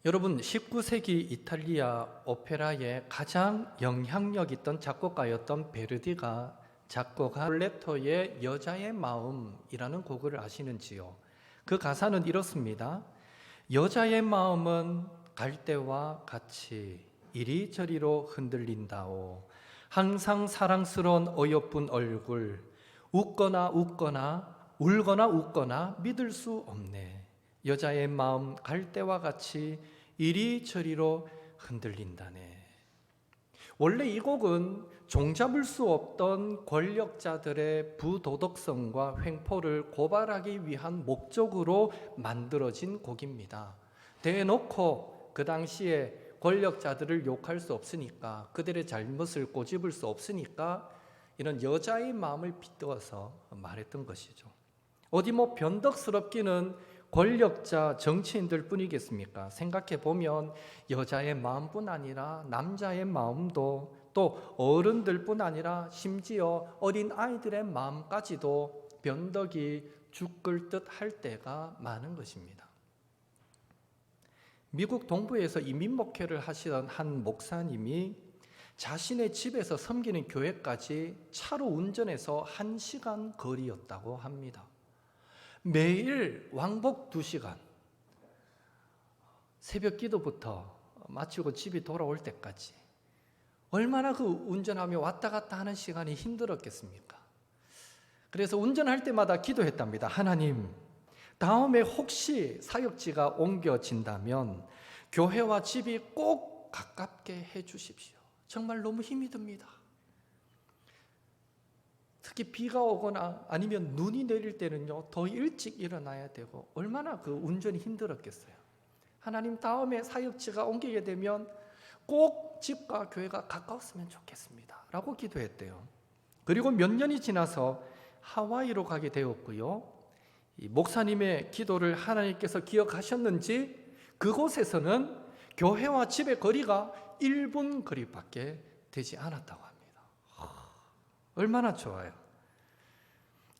여러분, 19세기 이탈리아 오페라의 가장 영향력 있던 작곡가였던 베르디가 작곡한 롤레토의 여자의 마음이라는 곡을 아시는지요? 그 가사는 이렇습니다. 여자의 마음은 갈대와 같이 이리저리로 흔들린다오. 항상 사랑스러운 어여쁜 얼굴, 웃거나 울거나 웃거나 믿을 수 없네. 여자의 마음 갈대와 같이 이리저리로 흔들린다네. 원래 이 곡은 종잡을 수 없던 권력자들의 부도덕성과 횡포를 고발하기 위한 목적으로 만들어진 곡입니다. 대놓고 그 당시에 권력자들을 욕할 수 없으니까, 그들의 잘못을 꼬집을 수 없으니까 이런 여자의 마음을 빗대어서 말했던 것이죠. 어디 변덕스럽기는 권력자 정치인들 뿐이겠습니까? 생각해 보면 여자의 마음뿐 아니라 남자의 마음도, 또 어른들뿐 아니라 심지어 어린 아이들의 마음까지도 변덕이 죽을 듯 할 때가 많은 것입니다. 미국 동부에서 이민 목회를 하시던 한 목사님이 자신의 집에서 섬기는 교회까지 차로 운전해서 1시간 거리였다고 합니다. 매일 왕복 2시간, 새벽 기도부터 마치고 집이 돌아올 때까지 얼마나 그 운전하며 왔다 갔다 하는 시간이 힘들었겠습니까? 그래서 운전할 때마다 기도했답니다. 하나님, 다음에 혹시 사역지가 옮겨진다면 교회와 집이 꼭 가깝게 해주십시오. 정말 너무 힘이 듭니다. 특히 비가 오거나 아니면 눈이 내릴 때는요, 더 일찍 일어나야 되고 얼마나 그 운전이 힘들었겠어요. 하나님, 다음에 사역지가 옮기게 되면 꼭 집과 교회가 가까웠으면 좋겠습니다 라고 기도했대요. 그리고 몇 년이 지나서 하와이로 가게 되었고요, 이 목사님의 기도를 하나님께서 기억하셨는지 그곳에서는 교회와 집의 거리가 1분 거리밖에 되지 않았다고 합니다. 얼마나 좋아요.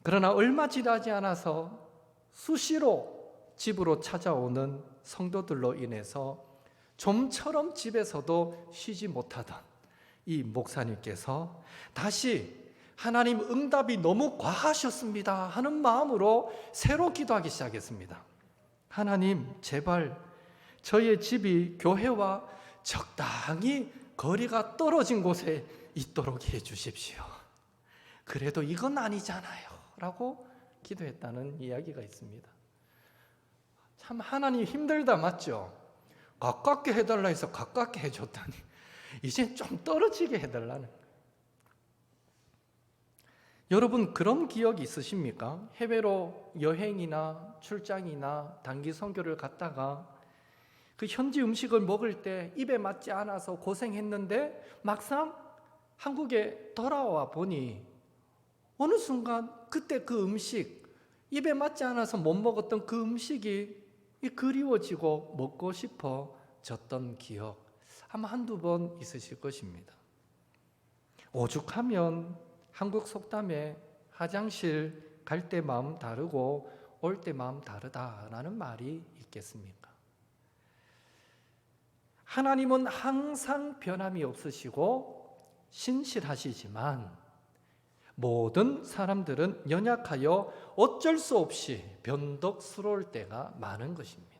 그러나 얼마 지나지 않아서 수시로 집으로 찾아오는 성도들로 인해서 좀처럼 집에서도 쉬지 못하던 이 목사님께서 다시 하나님, 응답이 너무 과하셨습니다 하는 마음으로 새로 기도하기 시작했습니다. 하나님, 제발 저의 집이 교회와 적당히 거리가 떨어진 곳에 있도록 해 주십시오. 그래도 이건 아니잖아요 라고 기도했다는 이야기가 있습니다. 참 하나님 힘들다, 맞죠? 가깝게 해달라 해서 가깝게 해줬더니 이제 좀 떨어지게 해달라는. 여러분, 그런 기억 있으십니까? 해외로 여행이나 출장이나 단기 선교를 갔다가 그 현지 음식을 먹을 때 입에 맞지 않아서 고생했는데 막상 한국에 돌아와 보니 어느 순간 그때 그 음식, 입에 맞지 않아서 못 먹었던 그 음식이 그리워지고 먹고 싶어졌던 기억 아마 한두 번 있으실 것입니다. 오죽하면 한국 속담에 화장실 갈 때 마음 다르고 올 때 마음 다르다라는 말이 있겠습니까? 하나님은 항상 변함이 없으시고 신실하시지만 모든 사람들은 연약하여 어쩔 수 없이 변덕스러울 때가 많은 것입니다.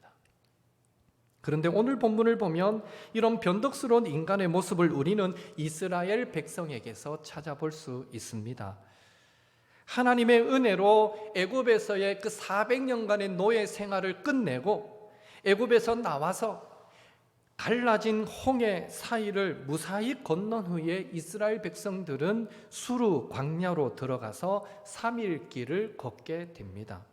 그런데 오늘 본문을 보면 이런 변덕스러운 인간의 모습을 우리는 이스라엘 백성에게서 찾아볼 수 있습니다. 하나님의 은혜로 애굽에서의 그 400년간의 노예 생활을 끝내고 애굽에서 나와서 갈라진 홍해 사이를 무사히 건넌 후에 이스라엘 백성들은 수르 광야로 들어가서 3일 길을 걷게 됩니다.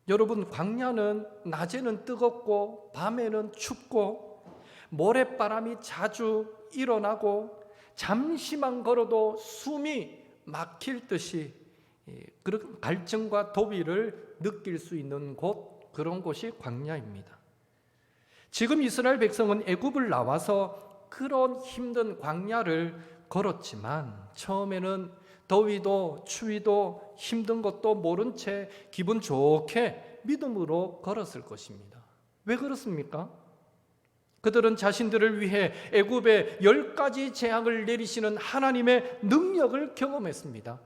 여러분, 광야는 낮에는 뜨겁고 밤에는 춥고 모래바람이 자주 일어나고 잠시만 걸어도 숨이 막힐 듯이 그런 갈증과 더위를 느낄 수 있는 곳, 그런 곳이 광야입니다. 지금 이스라엘 백성은 애굽을 나와서 그런 힘든 광야를 걸었지만 처음에는 더위도 추위도 힘든 것도 모른 채 기분 좋게 믿음으로 걸었을 것입니다. 왜 그렇습니까? 그들은 자신들을 위해 애굽에 10가지 재앙을 내리시는 하나님의 능력을 경험했습니다.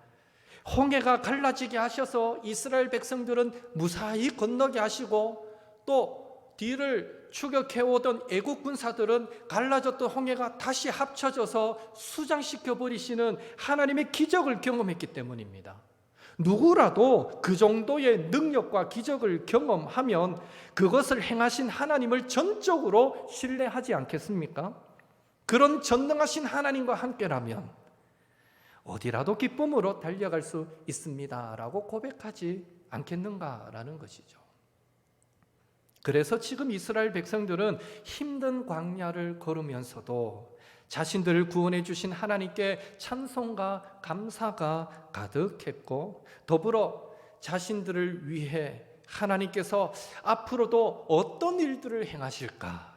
홍해가 갈라지게 하셔서 이스라엘 백성들은 무사히 건너게 하시고, 또 뒤를 추격해오던 애국 군사들은 갈라졌던 홍해가 다시 합쳐져서 수장시켜 버리시는 하나님의 기적을 경험했기 때문입니다. 누구라도 그 정도의 능력과 기적을 경험하면 그것을 행하신 하나님을 전적으로 신뢰하지 않겠습니까? 그런 전능하신 하나님과 함께라면 어디라도 기쁨으로 달려갈 수 있습니다 라고 고백하지 않겠는가라는 것이죠. 그래서 지금 이스라엘 백성들은 힘든 광야를 걸으면서도 자신들을 구원해 주신 하나님께 찬송과 감사가 가득했고, 더불어 자신들을 위해 하나님께서 앞으로도 어떤 일들을 행하실까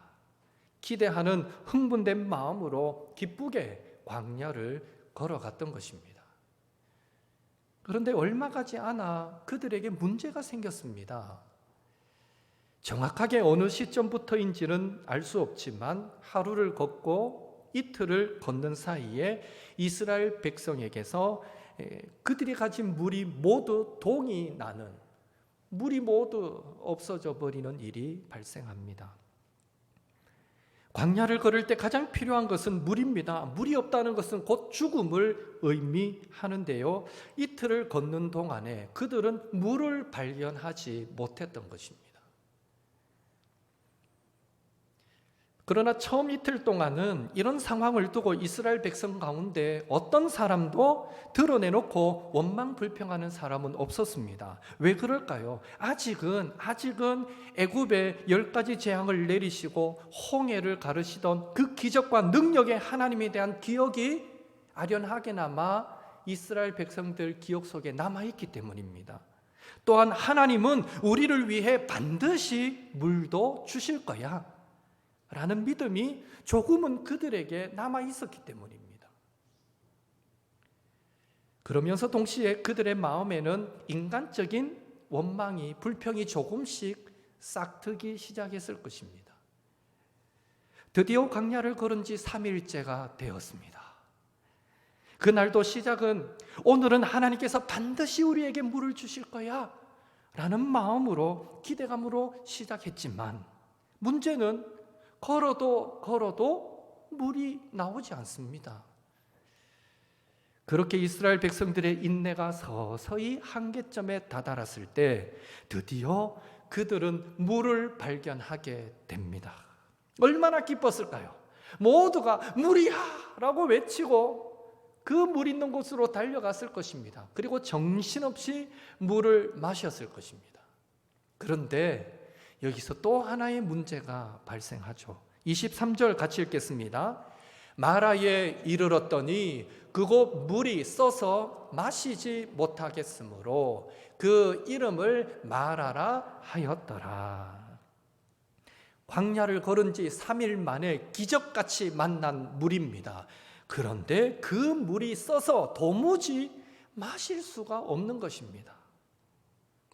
기대하는 흥분된 마음으로 기쁘게 광야를 걸어갔던 것입니다. 그런데 얼마 가지 않아 그들에게 문제가 생겼습니다. 정확하게 어느 시점부터인지는 알 수 없지만 하루를 걷고 이틀을 걷는 사이에 이스라엘 백성에게서 그들이 가진 물이 모두 동이 나는, 물이 모두 없어져 버리는 일이 발생합니다. 광야를 걸을 때 가장 필요한 것은 물입니다. 물이 없다는 것은 곧 죽음을 의미하는데요, 이틀을 걷는 동안에 그들은 물을 발견하지 못했던 것입니다. 그러나 처음 이틀 동안은 이런 상황을 두고 이스라엘 백성 가운데 어떤 사람도 드러내놓고 원망 불평하는 사람은 없었습니다. 왜 그럴까요? 아직은 애굽에 10가지 재앙을 내리시고 홍해를 가르시던 그 기적과 능력의 하나님에 대한 기억이 아련하게나마 이스라엘 백성들 기억 속에 남아있기 때문입니다. 또한 하나님은 우리를 위해 반드시 물도 주실 거야 라는 믿음이 조금은 그들에게 남아 있었기 때문입니다. 그러면서 동시에 그들의 마음에는 인간적인 원망이, 불평이 조금씩 싹트기 시작했을 것입니다. 드디어 광야를 걸은 지 3일째가 되었습니다. 그날도 시작은 오늘은 하나님께서 반드시 우리에게 물을 주실 거야 라는 마음으로, 기대감으로 시작했지만, 문제는 걸어도 물이 나오지 않습니다. 그렇게 이스라엘 백성들의 인내가 서서히 한계점에 다다랐을 때 드디어 그들은 물을 발견하게 됩니다. 얼마나 기뻤을까요? 모두가 물이야! 라고 외치고 그 물 있는 곳으로 달려갔을 것입니다. 그리고 정신없이 물을 마셨을 것입니다. 그런데 여기서 또 하나의 문제가 발생하죠. 23절 같이 읽겠습니다. 마라에 이르렀더니 그곳 물이 써서 마시지 못하겠으므로 그 이름을 마라라 하였더라. 광야를 걸은 지 3일 만에 기적같이 만난 물입니다. 그런데 그 물이 써서 도무지 마실 수가 없는 것입니다.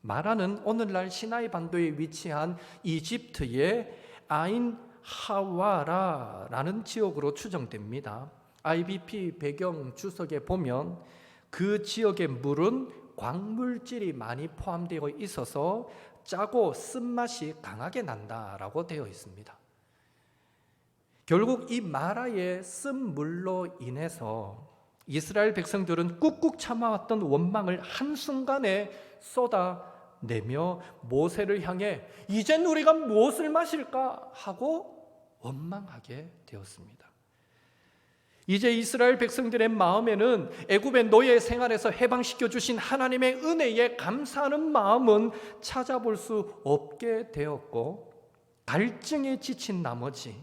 마라는 오늘날 시나이 반도에 위치한 이집트의 아인 하와라라는 지역으로 추정됩니다. IBP 배경 주석에 보면 그 지역의 물은 광물질이 많이 포함되어 있어서 짜고 쓴맛이 강하게 난다라고 되어 있습니다. 결국 이 마라의 쓴 물로 인해서 이스라엘 백성들은 꾹꾹 참아왔던 원망을 한순간에 쏟아내며 모세를 향해 이젠 우리가 무엇을 마실까 하고 원망하게 되었습니다. 이제 이스라엘 백성들의 마음에는 애굽의 노예 생활에서 해방시켜 주신 하나님의 은혜에 감사하는 마음은 찾아볼 수 없게 되었고, 갈증에 지친 나머지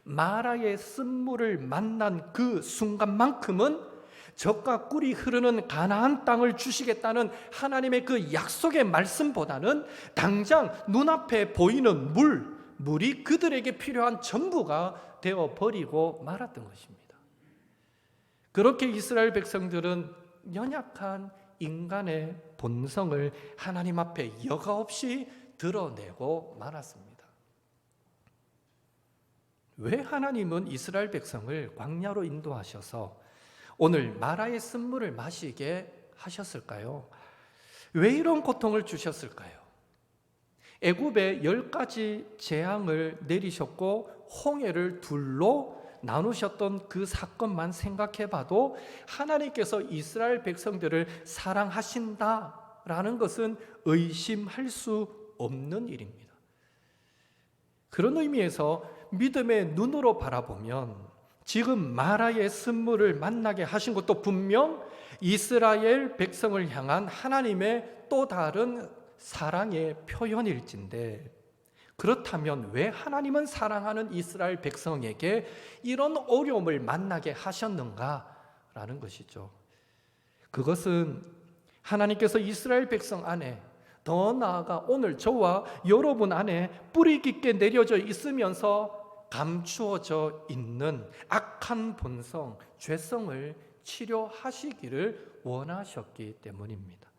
마라의 쓴물을 만난 그 순간만큼은 젖과 꿀이 흐르는 가나안 땅을 주시겠다는 하나님의 그 약속의 말씀보다는 당장 눈앞에 보이는 물이 그들에게 필요한 전부가 되어버리고 말았던 것입니다. 그렇게 이스라엘 백성들은 연약한 인간의 본성을 하나님 앞에 여과 없이 드러내고 말았습니다. 왜 하나님은 이스라엘 백성을 광야로 인도하셔서 오늘 마라의 쓴물을 마시게 하셨을까요? 왜 이런 고통을 주셨을까요? 애굽에 10가지 재앙을 내리셨고 홍해를 둘로 나누셨던 그 사건만 생각해봐도 하나님께서 이스라엘 백성들을 사랑하신다라는 것은 의심할 수 없는 일입니다. 그런 의미에서 믿음의 눈으로 바라보면 지금 마라의 쓴물을 만나게 하신 것도 분명 이스라엘 백성을 향한 하나님의 또 다른 사랑의 표현일진데, 그렇다면 왜 하나님은 사랑하는 이스라엘 백성에게 이런 어려움을 만나게 하셨는가라는 것이죠. 그것은 하나님께서 이스라엘 백성 안에, 더 나아가 오늘 저와 여러분 안에 뿌리 깊게 내려져 있으면서 감추어져 있는 악한 본성, 죄성을 치료하시기를 원하셨기 때문입니다.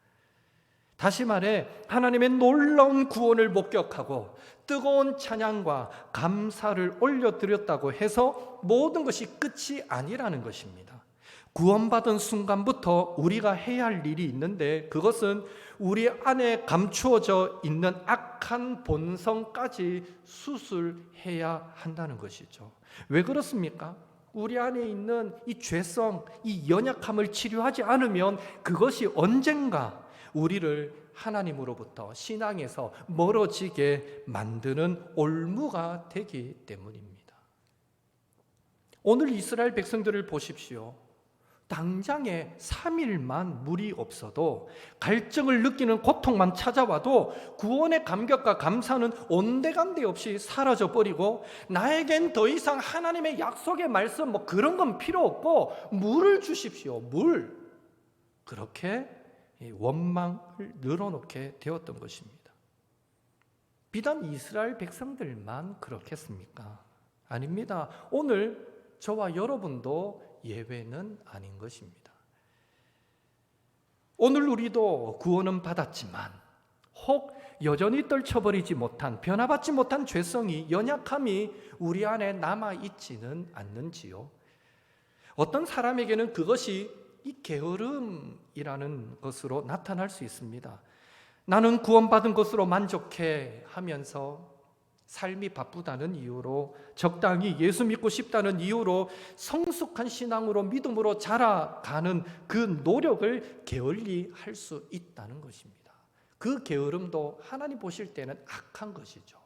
다시 말해 하나님의 놀라운 구원을 목격하고 뜨거운 찬양과 감사를 올려드렸다고 해서 모든 것이 끝이 아니라는 것입니다. 구원받은 순간부터 우리가 해야 할 일이 있는데, 그것은 우리 안에 감추어져 있는 악한 본성까지 수술해야 한다는 것이죠. 왜 그렇습니까? 우리 안에 있는 이 죄성, 이 연약함을 치료하지 않으면 그것이 언젠가 우리를 하나님으로부터, 신앙에서 멀어지게 만드는 올무가 되기 때문입니다. 오늘 이스라엘 백성들을 보십시오. 당장에 3일만 물이 없어도, 갈증을 느끼는 고통만 찾아와도 구원의 감격과 감사는 온데간데 없이 사라져버리고, 나에겐 더 이상 하나님의 약속의 말씀 그런 건 필요 없고 물을 주십시오, 물. 그렇게 원망을 늘어놓게 되었던 것입니다. 비단 이스라엘 백성들만 그렇겠습니까? 아닙니다. 오늘 저와 여러분도 예외는 아닌 것입니다. 오늘 우리도 구원은 받았지만 혹 여전히 떨쳐버리지 못한, 변화받지 못한 죄성이, 연약함이 우리 안에 남아있지는 않는지요? 어떤 사람에게는 그것이 이 게으름이라는 것으로 나타날 수 있습니다. 나는 구원받은 것으로 만족해 하면서 삶이 바쁘다는 이유로, 적당히 예수 믿고 싶다는 이유로 성숙한 신앙으로, 믿음으로 자라가는 그 노력을 게을리 할 수 있다는 것입니다. 그 게으름도 하나님 보실 때는 악한 것이죠.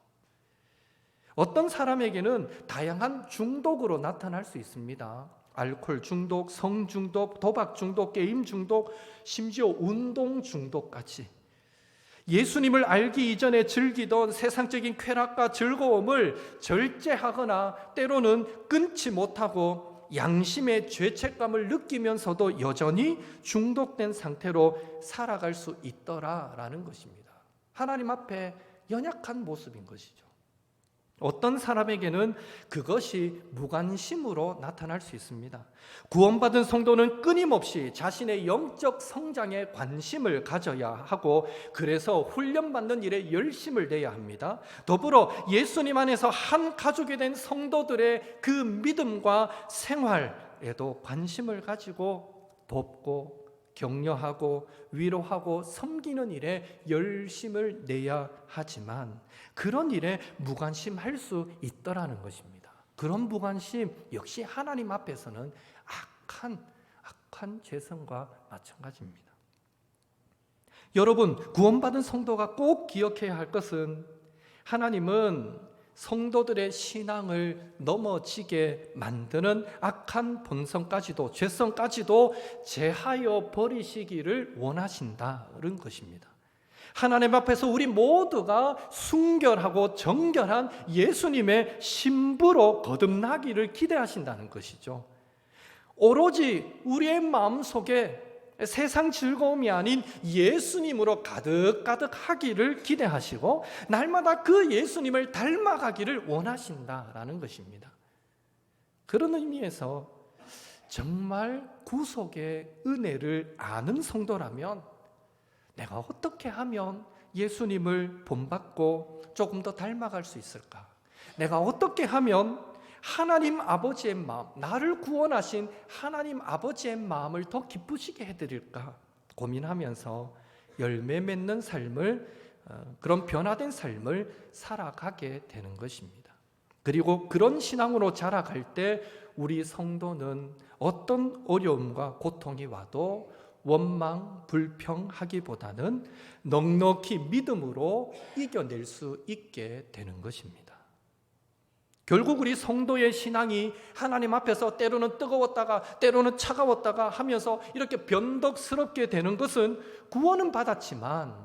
어떤 사람에게는 다양한 중독으로 나타날 수 있습니다. 알코올 중독, 성 중독, 도박 중독, 게임 중독, 심지어 운동 중독까지. 예수님을 알기 이전에 즐기던 세상적인 쾌락과 즐거움을 절제하거나 때로는 끊지 못하고 양심의 죄책감을 느끼면서도 여전히 중독된 상태로 살아갈 수 있더라라는 것입니다. 하나님 앞에 연약한 모습인 것이죠. 어떤 사람에게는 그것이 무관심으로 나타날 수 있습니다. 구원받은 성도는 끊임없이 자신의 영적 성장에 관심을 가져야 하고, 그래서 훈련받는 일에 열심을 내야 합니다. 더불어 예수님 안에서 한 가족이 된 성도들의 그 믿음과 생활에도 관심을 가지고 돕고 격려하고 위로하고 섬기는 일에 열심을 내야 하지만, 그런 일에 무관심할 수 있더라는 것입니다. 그런 무관심 역시 하나님 앞에서는 악한 죄성과 마찬가지입니다. 여러분, 구원받은 성도가 꼭 기억해야 할 것은, 하나님은 성도들의 신앙을 넘어지게 만드는 악한 본성까지도, 죄성까지도 제하여 버리시기를 원하신다는 것입니다. 하나님 앞에서 우리 모두가 순결하고 정결한 예수님의 신부로 거듭나기를 기대하신다는 것이죠. 오로지 우리의 마음속에 세상 즐거움이 아닌 예수님으로 가득가득하기를 기대하시고, 날마다 그 예수님을 닮아가기를 원하신다라는 것입니다. 그런 의미에서 정말 구속의 은혜를 아는 성도라면, 내가 어떻게 하면 예수님을 본받고 조금 더 닮아갈 수 있을까? 내가 어떻게 하면 하나님 아버지의 마음, 나를 구원하신 하나님 아버지의 마음을 더 기쁘시게 해드릴까 고민하면서 열매 맺는 삶을, 그런 변화된 삶을 살아가게 되는 것입니다. 그리고 그런 신앙으로 자라갈 때 우리 성도는 어떤 어려움과 고통이 와도 원망, 불평하기보다는 넉넉히 믿음으로 이겨낼 수 있게 되는 것입니다. 결국 우리 성도의 신앙이 하나님 앞에서 때로는 뜨거웠다가 때로는 차가웠다가 하면서 이렇게 변덕스럽게 되는 것은 구원은 받았지만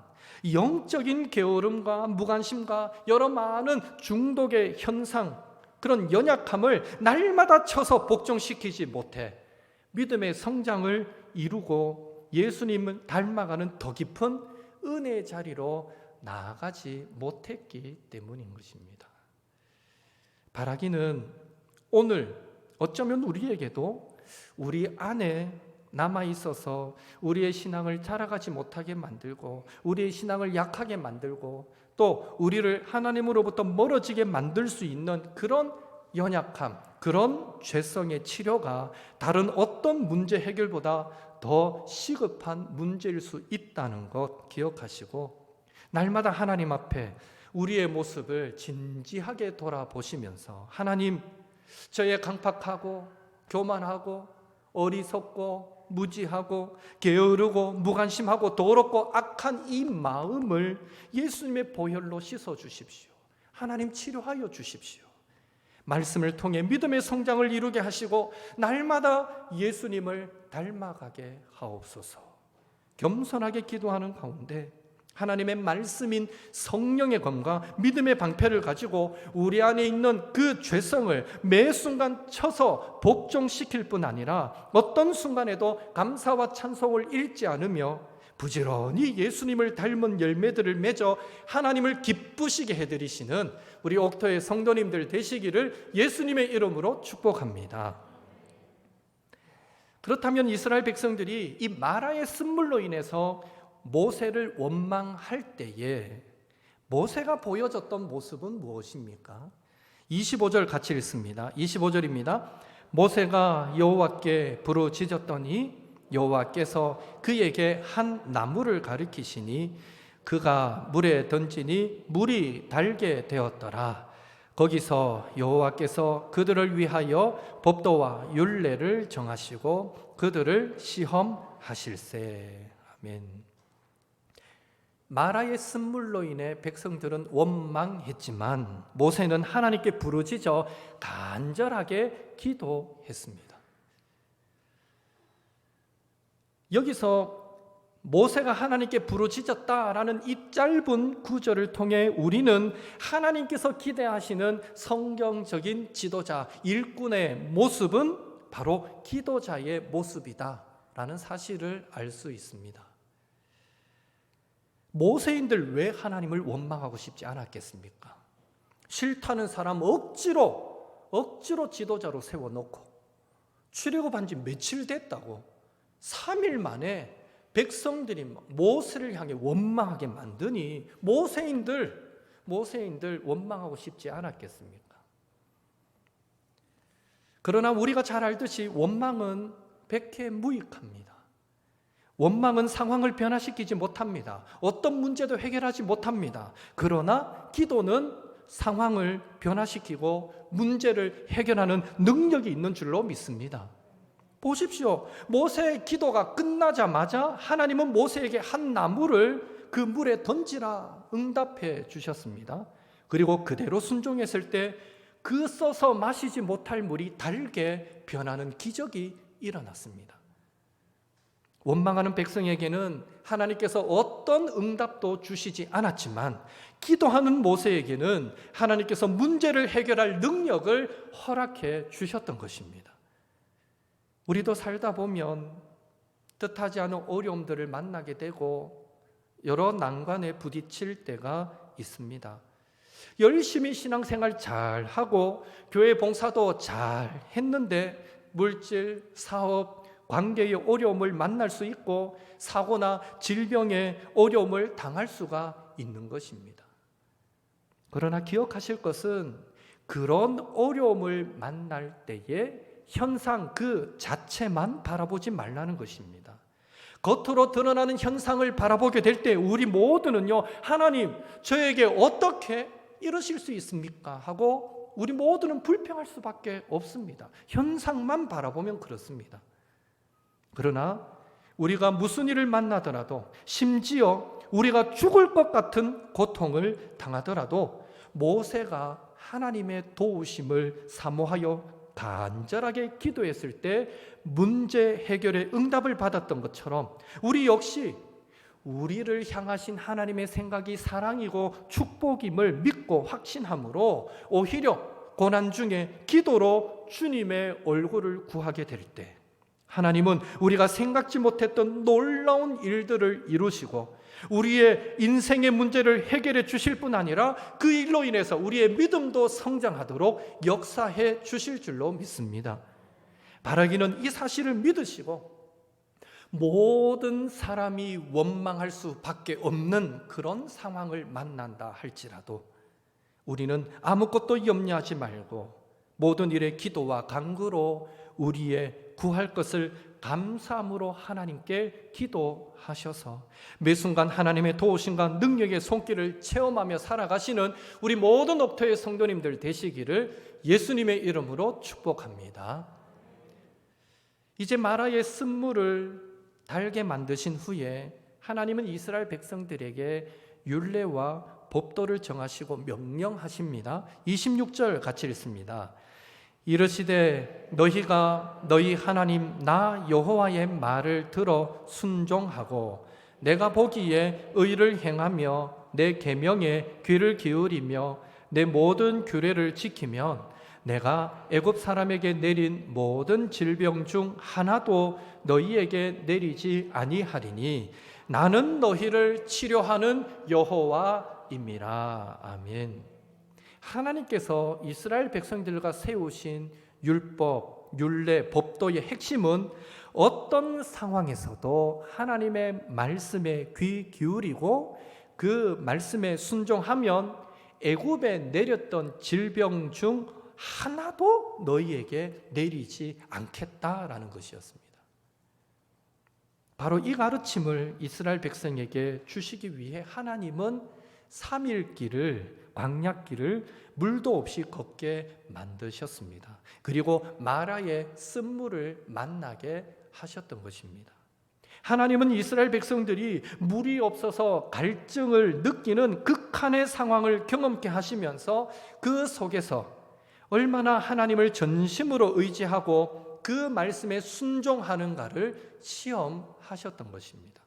영적인 게으름과 무관심과 여러 많은 중독의 현상, 그런 연약함을 날마다 쳐서 복종시키지 못해 믿음의 성장을 이루고 예수님을 닮아가는 더 깊은 은혜의 자리로 나아가지 못했기 때문인 것입니다. 바라기는 오늘 어쩌면 우리에게도 우리 안에 남아있어서 우리의 신앙을 자라가지 못하게 만들고 우리의 신앙을 약하게 만들고 또 우리를 하나님으로부터 멀어지게 만들 수 있는 그런 연약함, 그런 죄성의 치료가 다른 어떤 문제 해결보다 더 시급한 문제일 수 있다는 것 기억하시고, 날마다 하나님 앞에 우리의 모습을 진지하게 돌아보시면서 하나님, 저의 강팍하고 교만하고 어리석고 무지하고 게으르고 무관심하고 더럽고 악한 이 마음을 예수님의 보혈로 씻어주십시오. 하나님 치료하여 주십시오. 말씀을 통해 믿음의 성장을 이루게 하시고 날마다 예수님을 닮아가게 하옵소서. 겸손하게 기도하는 가운데 하나님의 말씀인 성령의 검과 믿음의 방패를 가지고 우리 안에 있는 그 죄성을 매 순간 쳐서 복종시킬 뿐 아니라 어떤 순간에도 감사와 찬송을 잃지 않으며 부지런히 예수님을 닮은 열매들을 맺어 하나님을 기쁘시게 해드리시는 우리 옥토의 성도님들 되시기를 예수님의 이름으로 축복합니다. 그렇다면 이스라엘 백성들이 이 마라의 쓴물로 인해서 모세를 원망할 때에 모세가 보여줬던 모습은 무엇입니까? 25절 같이 읽습니다. 25절입니다. 모세가 여호와께 부르짖었더니 여호와께서 그에게 한 나무를 가리키시니 그가 물에 던지니 물이 달게 되었더라. 거기서 여호와께서 그들을 위하여 법도와 율례를 정하시고 그들을 시험하실세. 아멘. 마라의 쓴물로 인해 백성들은 원망했지만 모세는 하나님께 부르짖어 간절하게 기도했습니다. 여기서 모세가 하나님께 부르짖었다라는 이 짧은 구절을 통해 우리는 하나님께서 기대하시는 성경적인 지도자, 일꾼의 모습은 바로 기도자의 모습이다라는 사실을 알 수 있습니다. 모세인들 왜 하나님을 원망하고 싶지 않았겠습니까? 싫다는 사람 억지로 지도자로 세워놓고 출애굽한 지 며칠 됐다고 3일 만에 백성들이 모세를 향해 원망하게 만드니 모세인들 원망하고 싶지 않았겠습니까? 그러나 우리가 잘 알듯이 원망은 백해무익합니다. 원망은 상황을 변화시키지 못합니다. 어떤 문제도 해결하지 못합니다. 그러나 기도는 상황을 변화시키고 문제를 해결하는 능력이 있는 줄로 믿습니다. 보십시오. 모세의 기도가 끝나자마자 하나님은 모세에게 한 나무를 그 물에 던지라 응답해 주셨습니다. 그리고 그대로 순종했을 때 그 써서 마시지 못할 물이 달게 변하는 기적이 일어났습니다. 원망하는 백성에게는 하나님께서 어떤 응답도 주시지 않았지만 기도하는 모세에게는 하나님께서 문제를 해결할 능력을 허락해 주셨던 것입니다. 우리도 살다 보면 뜻하지 않은 어려움들을 만나게 되고 여러 난관에 부딪힐 때가 있습니다. 열심히 신앙생활 잘 하고 교회 봉사도 잘 했는데 물질, 사업, 관계의 어려움을 만날 수 있고 사고나 질병의 어려움을 당할 수가 있는 것입니다. 그러나 기억하실 것은 그런 어려움을 만날 때에 현상 그 자체만 바라보지 말라는 것입니다. 겉으로 드러나는 현상을 바라보게 될 때 우리 모두는요, 하나님 저에게 어떻게 이러실 수 있습니까? 하고 우리 모두는 불평할 수밖에 없습니다. 현상만 바라보면 그렇습니다. 그러나 우리가 무슨 일을 만나더라도, 심지어 우리가 죽을 것 같은 고통을 당하더라도 모세가 하나님의 도우심을 사모하여 간절하게 기도했을 때 문제 해결의 응답을 받았던 것처럼 우리 역시 우리를 향하신 하나님의 생각이 사랑이고 축복임을 믿고 확신함으로 오히려 고난 중에 기도로 주님의 얼굴을 구하게 될 때 하나님은 우리가 생각지 못했던 놀라운 일들을 이루시고 우리의 인생의 문제를 해결해 주실 뿐 아니라 그 일로 인해서 우리의 믿음도 성장하도록 역사해 주실 줄로 믿습니다. 바라기는 이 사실을 믿으시고 모든 사람이 원망할 수밖에 없는 그런 상황을 만난다 할지라도 우리는 아무것도 염려하지 말고 모든 일에 기도와 간구로 우리의 구할 것을 감사함으로 하나님께 기도하셔서 매 순간 하나님의 도우심과 능력의 손길을 체험하며 살아가시는 우리 모든 옥토의 성도님들 되시기를 예수님의 이름으로 축복합니다. 이제 마라의 쓴물을 달게 만드신 후에 하나님은 이스라엘 백성들에게 율례와 법도를 정하시고 명령하십니다. 26절 같이 읽습니다. 이르시되 너희가 너희 하나님 나 여호와의 말을 들어 순종하고 내가 보기에 의를 행하며 내 계명에 귀를 기울이며 내 모든 규례를 지키면 내가 애굽 사람에게 내린 모든 질병 중 하나도 너희에게 내리지 아니하리니 나는 너희를 치료하는 여호와임이라. 아멘. 하나님께서 이스라엘 백성들과 세우신 율법, 율례, 법도의 핵심은 어떤 상황에서도 하나님의 말씀에 귀 기울이고 그 말씀에 순종하면 애굽에 내렸던 질병 중 하나도 너희에게 내리지 않겠다라는 것이었습니다. 바로 이 가르침을 이스라엘 백성에게 주시기 위해 하나님은 3일 길을, 광야길을 물도 없이 걷게 만드셨습니다. 그리고 마라의 쓴물을 만나게 하셨던 것입니다. 하나님은 이스라엘 백성들이 물이 없어서 갈증을 느끼는 극한의 상황을 경험케 하시면서 그 속에서 얼마나 하나님을 전심으로 의지하고 그 말씀에 순종하는가를 시험하셨던 것입니다.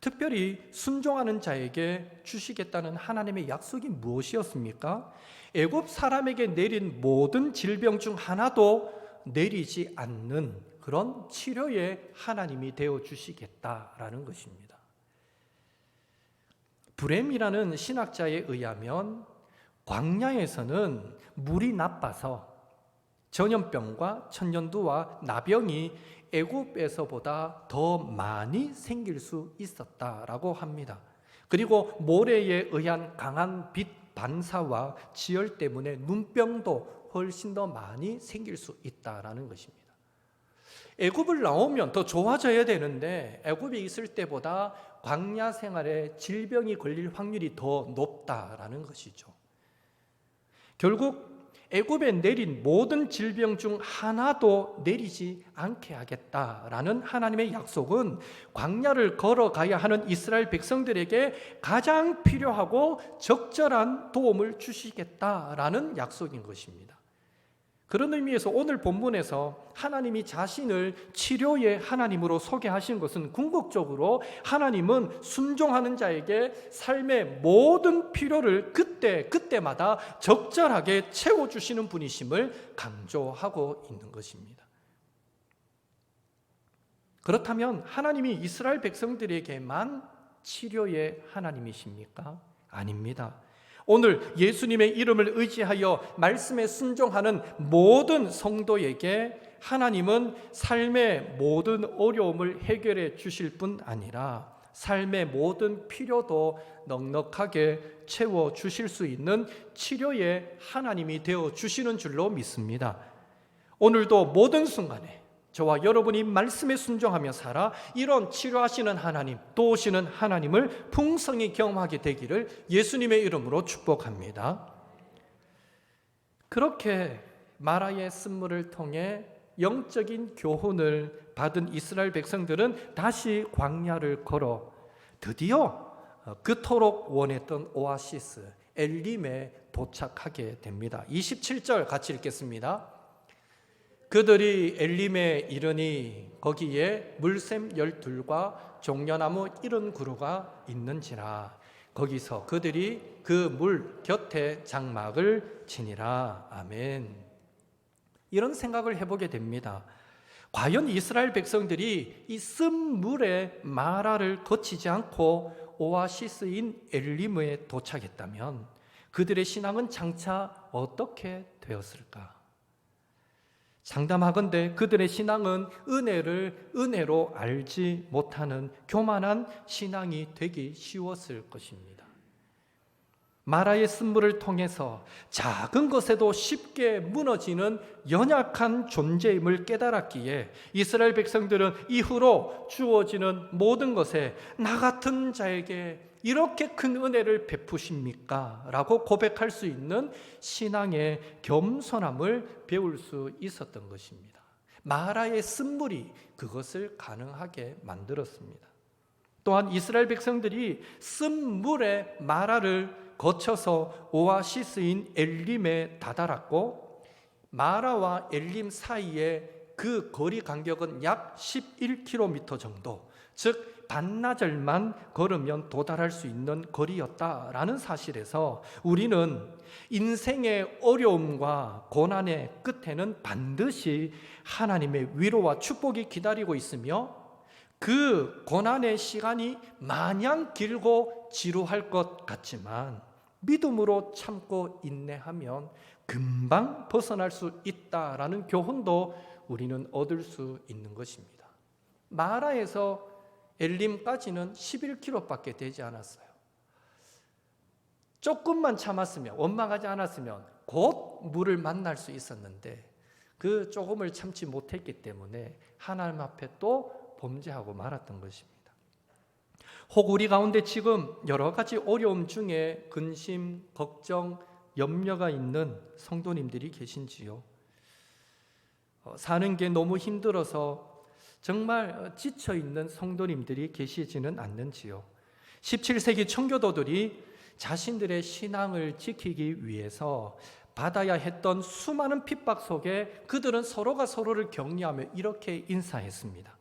특별히 순종하는 자에게 주시겠다는 하나님의 약속이 무엇이었습니까? 애굽 사람에게 내린 모든 질병 중 하나도 내리지 않는 그런 치료의 하나님이 되어 주시겠다라는 것입니다. 브렘이라는 신학자에 의하면 광야에서는 물이 나빠서 전염병과 천연두와 나병이 애굽에서보다 더 많이 생길 수 있었다라고 합니다. 그리고 모래에 의한 강한 빛 반사와 지열 때문에 눈병도 훨씬 더 많이 생길 수 있다라는 것입니다. 애굽을 나오면 더 좋아져야 되는데 애굽에 있을 때보다 광야 생활에 질병이 걸릴 확률이 더 높다라는 것이죠. 결국 애굽에 내린 모든 질병 중 하나도 내리지 않게 하겠다라는 하나님의 약속은 광야를 걸어가야 하는 이스라엘 백성들에게 가장 필요하고 적절한 도움을 주시겠다라는 약속인 것입니다. 그런 의미에서 오늘 본문에서 하나님이 자신을 치료의 하나님으로 소개하신 것은 궁극적으로 하나님은 순종하는 자에게 삶의 모든 필요를 그때마다 적절하게 채워주시는 분이심을 강조하고 있는 것입니다. 그렇다면 하나님이 이스라엘 백성들에게만 치료의 하나님이십니까? 아닙니다. 오늘 예수님의 이름을 의지하여 말씀에 순종하는 모든 성도에게 하나님은 삶의 모든 어려움을 해결해 주실 뿐 아니라 삶의 모든 필요도 넉넉하게 채워 주실 수 있는 치료의 하나님이 되어 주시는 줄로 믿습니다. 오늘도 모든 순간에 저와 여러분이 말씀에 순종하며 살아 이런 치료하시는 하나님, 도우시는 하나님을 풍성히 경험하게 되기를 예수님의 이름으로 축복합니다. 그렇게 마라의 쓴물을 통해 영적인 교훈을 받은 이스라엘 백성들은 다시 광야를 걸어 드디어 그토록 원했던 오아시스 엘림에 도착하게 됩니다. 27절 같이 읽겠습니다. 그들이 엘림에 이르니 거기에 물샘 12과 종려나무 70그루가 있는지라 거기서 그들이 그 물 곁에 장막을 치니라. 아멘. 이런 생각을 해보게 됩니다. 과연 이스라엘 백성들이 이 쓴물의 마라를 거치지 않고 오아시스인 엘림에 도착했다면 그들의 신앙은 장차 어떻게 되었을까? 장담하건대 그들의 신앙은 은혜를 은혜로 알지 못하는 교만한 신앙이 되기 쉬웠을 것입니다. 마라의 쓴물을 통해서 작은 것에도 쉽게 무너지는 연약한 존재임을 깨달았기에 이스라엘 백성들은 이후로 주어지는 모든 것에 나 같은 자에게 이렇게 큰 은혜를 베푸십니까? 라고 고백할 수 있는 신앙의 겸손함을 배울 수 있었던 것입니다. 마라의 쓴물이 그것을 가능하게 만들었습니다. 또한 이스라엘 백성들이 쓴물의 마라를 거쳐서 오아시스인 엘림에 다다랐고 마라와 엘림 사이의 그 거리 간격은 약 11km 정도, 즉 반나절만 걸으면 도달할 수 있는 거리였다라는 사실에서 우리는 인생의 어려움과 고난의 끝에는 반드시 하나님의 위로와 축복이 기다리고 있으며 그 고난의 시간이 마냥 길고 지루할 것 같지만 믿음으로 참고 인내하면 금방 벗어날 수 있다라는 교훈도 우리는 얻을 수 있는 것입니다. 마라에서 엘림까지는 11km밖에 되지 않았어요. 조금만 참았으면, 원망하지 않았으면 곧 물을 만날 수 있었는데 그 조금을 참지 못했기 때문에 하나님 앞에 또 범죄하고 말았던 것입니다. 혹 우리 가운데 지금 여러 가지 어려움 중에 근심, 걱정, 염려가 있는 성도님들이 계신지요? 사는 게 너무 힘들어서 정말 지쳐있는 성도님들이 계시지는 않는지요? 17세기 청교도들이 자신들의 신앙을 지키기 위해서 받아야 했던 수많은 핍박 속에 그들은 서로가 서로를 격려하며 이렇게 인사했습니다.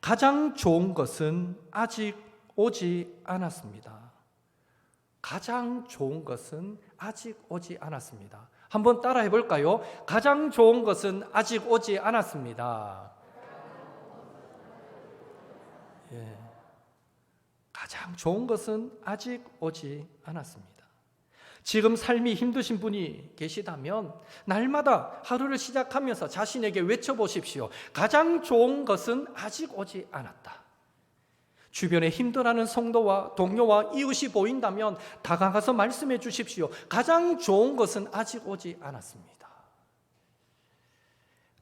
가장 좋은 것은 아직 오지 않았습니다. 가장 좋은 것은 아직 오지 않았습니다. 한번 따라해 볼까요? 가장 좋은 것은 아직 오지 않았습니다. 가장 좋은 것은 아직 오지 않았습니다. 지금 삶이 힘드신 분이 계시다면 날마다 하루를 시작하면서 자신에게 외쳐보십시오. 가장 좋은 것은 아직 오지 않았다. 주변에 힘들어하는 성도와 동료와 이웃이 보인다면 다가가서 말씀해 주십시오. 가장 좋은 것은 아직 오지 않았습니다.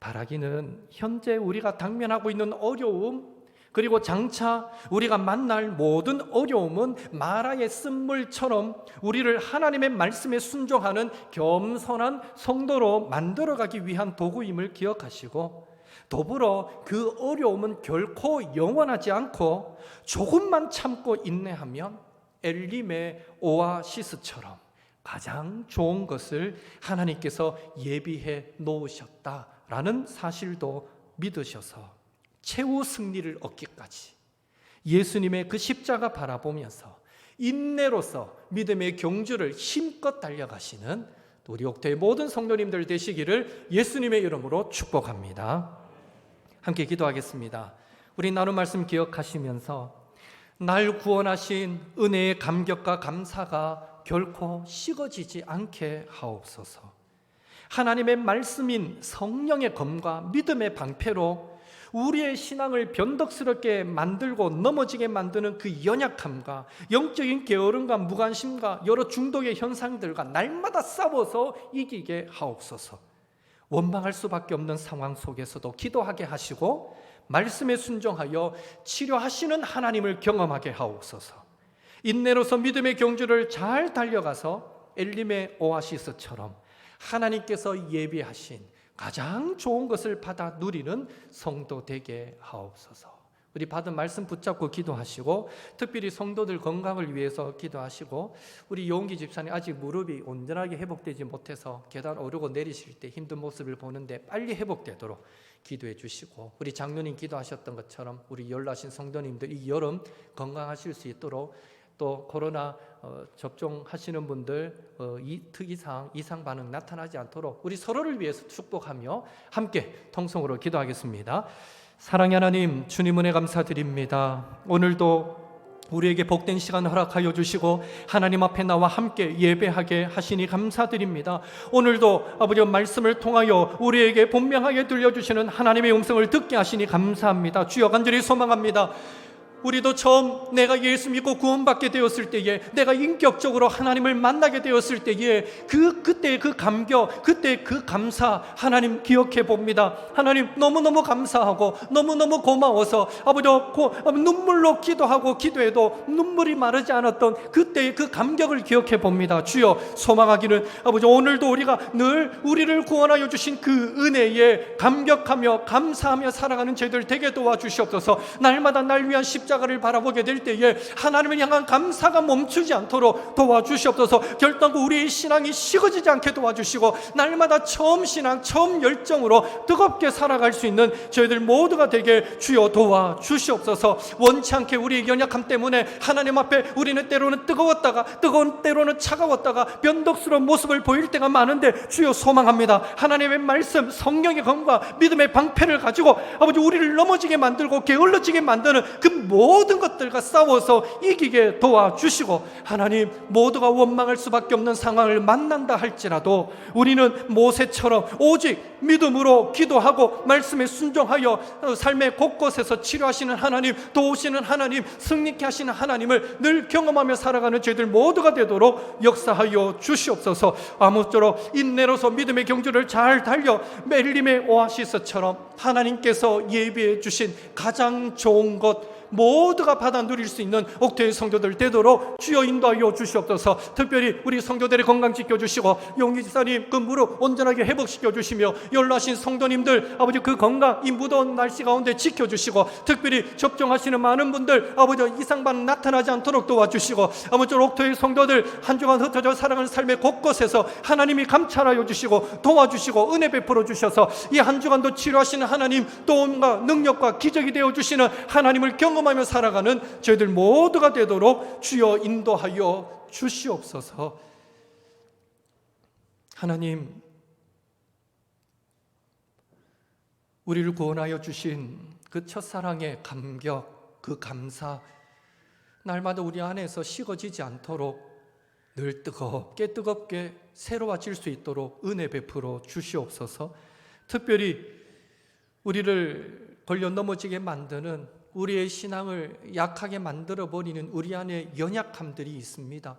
바라기는 현재 우리가 당면하고 있는 어려움, 그리고 장차 우리가 만날 모든 어려움은 마라의 쓴물처럼 우리를 하나님의 말씀에 순종하는 겸손한 성도로 만들어가기 위한 도구임을 기억하시고, 더불어 그 어려움은 결코 영원하지 않고 조금만 참고 인내하면 엘림의 오아시스처럼 가장 좋은 것을 하나님께서 예비해 놓으셨다라는 사실도 믿으셔서 최후 승리를 얻기까지 예수님의 그 십자가 바라보면서 인내로서 믿음의 경주를 힘껏 달려가시는 우리 옥토의 모든 성도님들 되시기를 예수님의 이름으로 축복합니다. 함께 기도하겠습니다. 우리 나눈 말씀 기억하시면서 날 구원하신 은혜의 감격과 감사가 결코 식어지지 않게 하옵소서. 하나님의 말씀인 성령의 검과 믿음의 방패로 우리의 신앙을 변덕스럽게 만들고 넘어지게 만드는 그 연약함과 영적인 게으름과 무관심과 여러 중독의 현상들과 날마다 싸워서 이기게 하옵소서. 원망할 수밖에 없는 상황 속에서도 기도하게 하시고 말씀에 순종하여 치료하시는 하나님을 경험하게 하옵소서. 인내로서 믿음의 경주를 잘 달려가서 엘림의 오아시스처럼 하나님께서 예비하신 가장 좋은 것을 받아 누리는 성도 되게 하옵소서. 우리 받은 말씀 붙잡고 기도하시고, 특별히 성도들 건강을 위해서 기도하시고, 우리 용기 집사님 아직 무릎이 온전하게 회복되지 못해서 계단 오르고 내리실 때 힘든 모습을 보는데 빨리 회복되도록 기도해 주시고, 우리 장로님 기도하셨던 것처럼 우리 연로하신 성도님들 이 여름 건강하실 수 있도록, 또 코로나 접종하시는 분들 특이사항, 이상 반응 나타나지 않도록 우리 서로를 위해서 축복하며 함께 통성으로 기도하겠습니다. 사랑의 하나님, 주님 은혜 감사드립니다. 오늘도 우리에게 복된 시간 허락하여 주시고 하나님 앞에 나와 함께 예배하게 하시니 감사드립니다. 오늘도 아버지 말씀을 통하여 우리에게 분명하게 들려주시는 하나님의 음성을 듣게 하시니 감사합니다. 주여, 간절히 소망합니다. 우리도 처음 내가 예수 믿고 구원받게 되었을 때에, 내가 인격적으로 하나님을 만나게 되었을 때에 그때 그 감격, 그때 그 감사 하나님 기억해 봅니다. 하나님 너무너무 감사하고 너무너무 고마워서 아버지 눈물로 기도하고 기도해도 눈물이 마르지 않았던 그때의 그 감격을 기억해 봅니다. 주여, 소망하기는 아버지 오늘도 우리가 늘 우리를 구원하여 주신 그 은혜에 감격하며 감사하며 살아가는 저희들 되게 도와주시옵소서. 날마다 날 위한 십자가를 바라보게 될 때에 하나님을 향한 감사가 멈추지 않도록 도와주시옵소서. 결단코 우리의 신앙이 식어지지 않게 도와주시고 날마다 처음 신앙, 처음 열정으로 뜨겁게 살아갈 수 있는 저희들 모두가 되게 주여 도와주시옵소서. 원치 않게 우리의 연약함 때문에 하나님 앞에 우리는 때로는 때로는 차가웠다가 변덕스러운 모습을 보일 때가 많은데 주여, 소망합니다. 하나님의 말씀, 성령의 검과 믿음의 방패를 가지고 아버지 우리를 넘어지게 만들고 게을러지게 만드는 그 모든 것들과 싸워서 이기게 도와주시고, 하나님 모두가 원망할 수밖에 없는 상황을 만난다 할지라도 우리는 모세처럼 오직 믿음으로 기도하고 말씀에 순종하여 삶의 곳곳에서 치료하시는 하나님, 도우시는 하나님, 승리케 하시는 하나님을 늘 경험하며 살아가는 저희들 모두가 되도록 역사하여 주시옵소서. 아무쪼록 인내로서 믿음의 경주를 잘 달려 엘림의 오아시스처럼 하나님께서 예비해 주신 가장 좋은 것 모두가 받아 누릴 수 있는 옥토의 성도들 되도록 주여 인도하여 주시옵소서. 특별히 우리 성도들의 건강 지켜주시고 용기 집사님 그 무릎 온전하게 회복시켜 주시며 연로하신 성도님들 아버지 그 건강 이 무더운 날씨 가운데 지켜주시고, 특별히 접종하시는 많은 분들 아버지 이상 반응 나타나지 않도록 도와주시고, 아무쪼록 옥토의 성도들 한 주간 흩어져 살아가는 삶의 곳곳에서 하나님이 감찰하여 주시고 도와주시고 은혜 베풀어 주셔서 이 한 주간도 치료하시는 하나님, 도움과 능력과 기적이 되어 주시는 하나님을 경험하며 살아가는 저희들 모두가 되도록 주여 인도하여 주시옵소서. 하나님, 우리를 구원하여 주신 그 첫사랑의 감격, 그 감사 날마다 우리 안에서 식어지지 않도록 늘 뜨겁게 새로워질 수 있도록 은혜 베풀어 주시옵소서. 특별히 우리를 걸려 넘어지게 만드는, 우리의 신앙을 약하게 만들어버리는 우리 안에 연약함들이 있습니다.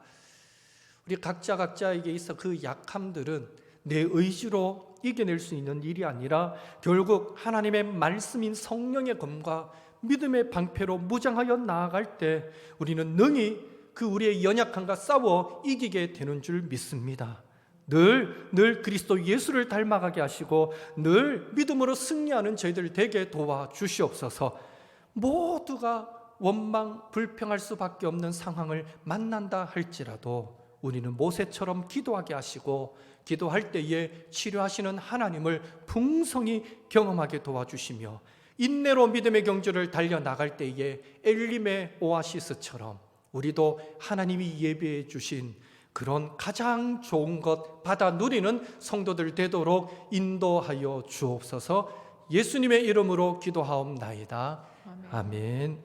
우리 각자에게 있어 그 약함들은 내 의지로 이겨낼 수 있는 일이 아니라 결국 하나님의 말씀인 성령의 검과 믿음의 방패로 무장하여 나아갈 때 우리는 능히 그 우리의 연약함과 싸워 이기게 되는 줄 믿습니다. 늘 그리스도 예수를 닮아가게 하시고 늘 믿음으로 승리하는 저희들 되게 도와주시옵소서. 모두가 원망, 불평할 수밖에 없는 상황을 만난다 할지라도 우리는 모세처럼 기도하게 하시고 기도할 때에 치료하시는 하나님을 풍성히 경험하게 도와주시며 인내로 믿음의 경주를 달려나갈 때에 엘림의 오아시스처럼 우리도 하나님이 예비해 주신 그런 가장 좋은 것 받아 누리는 성도들 되도록 인도하여 주옵소서. 예수님의 이름으로 기도하옵나이다. 아멘.